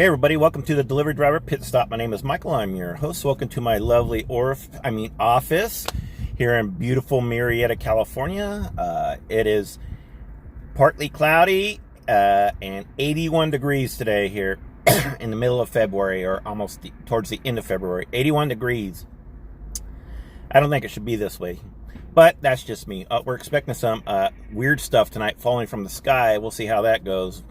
Hey everybody, welcome to the Delivery Driver Pit Stop. My name is Michael. I'm your host. Welcome to my lovely office here in beautiful Murrieta, California. It is partly cloudy and 81 degrees today here in the middle of February, or almost towards the end of February. 81 degrees. I don't think it should be this way, but that's just me. We're expecting some weird stuff tonight falling from the sky. We'll see how that goes.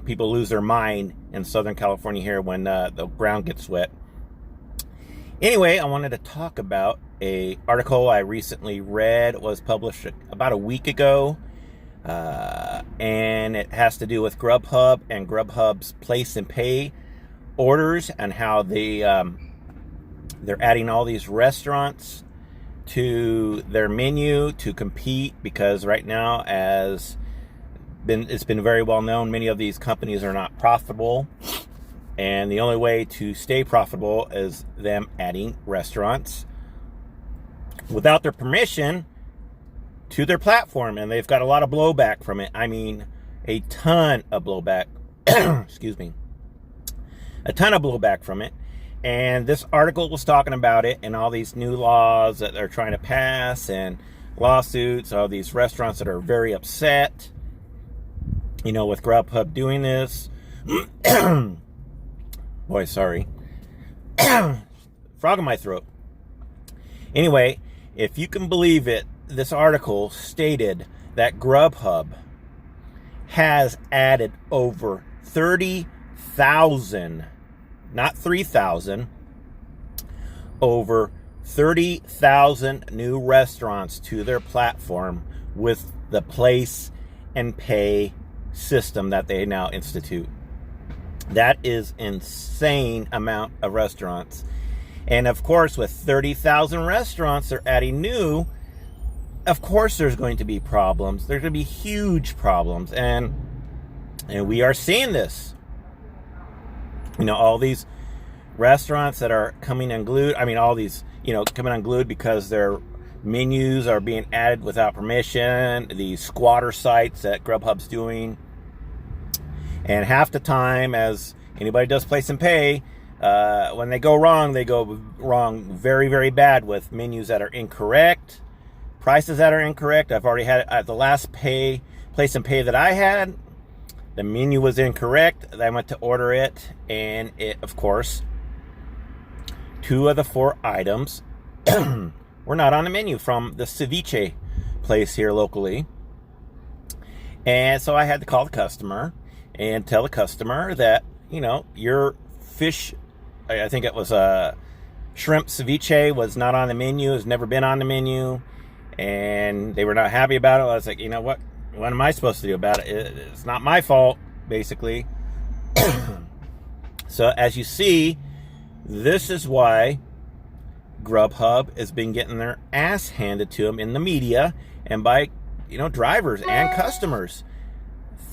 People lose their mind in Southern California here when the ground gets wet. Anyway, I wanted to talk about an article I recently read. It was published about a week ago, and it has to do with GrubHub and GrubHubs Place Pay orders and how they're adding all these restaurants to their menu to compete, because right now, it's been very well known, many of these companies are not profitable, and the only way to stay profitable is them adding restaurants without their permission to their platform, and they've got a lot of blowback from it. I mean, a ton of blowback. Excuse me. A ton of blowback from it. And this article was talking about it and all these new laws that they're trying to pass and lawsuits, all these restaurants that are very upset, with GrubHub doing this. Boy, sorry. Frog in my throat. Anyway, if you can believe it, this article stated that GrubHub has added over 30,000, not 3,000, over 30,000 new restaurants to their platform with the Place and Pay system that they now institute. That is insane amount of restaurants. And of course, with 30,000 restaurants they're adding new, of course there's going to be problems. There's going to be huge problems, and we are seeing this. All these restaurants that are coming unglued, all these, coming unglued because their menus are being added without permission, these squatter sites that GrubHub's doing. And half the time, as anybody does Place and Pay, when they go wrong very, very bad with menus that are incorrect, prices that are incorrect. I've already had at the last Place and Pay that I had, the menu was incorrect. I went to order it, and it, of course, 2 of the 4 items were not on the menu from the ceviche place here locally. And so I had to call the customer and tell the customer that, your fish, I think it was a shrimp ceviche, was not on the menu, has never been on the menu, and they were not happy about it. I was like, what am I supposed to do about it? It's not my fault, basically. So as you see, this is why GrubHub has been getting their ass handed to them in the media and by, drivers and customers.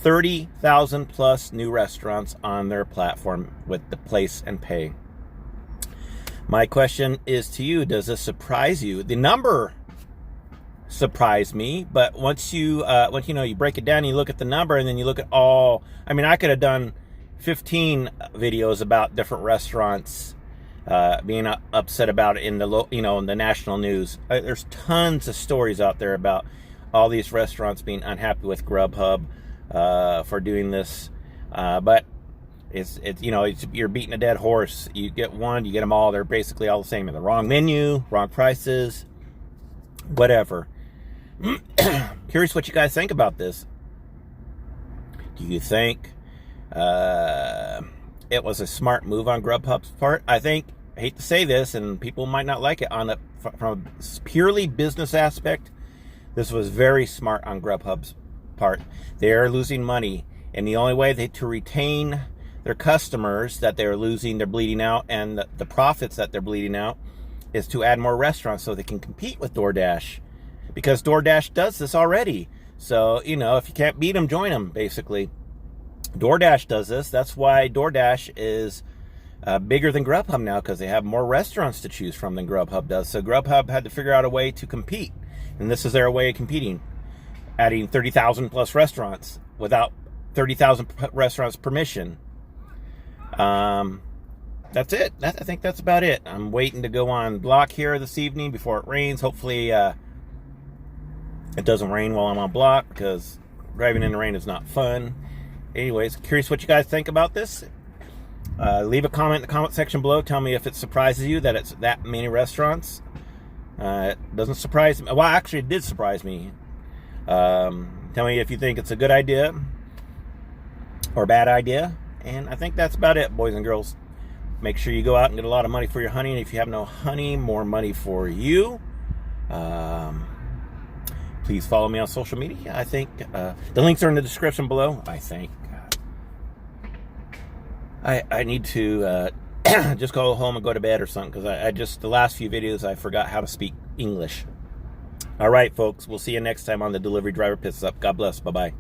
30,000 plus new restaurants on their platform with the Place and Pay. My question is to you, does this surprise you? The number surprised me, but once you break it down and you look at the number, and then you look at all, I could have done 15 videos about different restaurants being upset about it in the in the national news. There's tons of stories out there about all these restaurants being unhappy with GrubHub for doing this, but it's you're beating a dead horse. You get one, you get them all. They're basically all the same. In the wrong menu, wrong prices, whatever. Curious what you guys think about this. Do you think it was a smart move on GrubHub's part? I hate to say this, and people might not like it, from a purely business aspect, this was very smart on GrubHub's part. They are losing money, and the only way to retain their customers that they're losing, they're bleeding out, and the profits that they're bleeding out, is to add more restaurants so they can compete with DoorDash, because DoorDash does this already. So, if you can't beat them, join them, basically. DoorDash does this. That's why DoorDash is bigger than GrubHub now, because they have more restaurants to choose from than GrubHub does. So GrubHub had to figure out a way to compete, and this is their way of competing, adding 30,000 plus restaurants without 30,000 restaurants permission. That's it. I think that's about it. I'm waiting to go on block here this evening before it rains. Hopefully it doesn't rain while I'm on block, because driving in the rain is not fun. Anyways, curious what you guys think about this. Leave a comment in the comment section below. Tell me if it surprises you that it's that many restaurants. It doesn't surprise me. Well, actually, it did surprise me. Tell me if you think it's a good idea or a bad idea. And I think that's about it, boys and girls. Make sure you go out and get a lot of money for your honey. And if you have no honey, more money for you. Please follow me on social media. I think the links are in the description below. I think I need to just go home and go to bed or something, because I just, the last few videos, I forgot how to speak English. All right, folks. We'll see you next time on the Delivery Driver Pits Up. God bless. Bye-bye.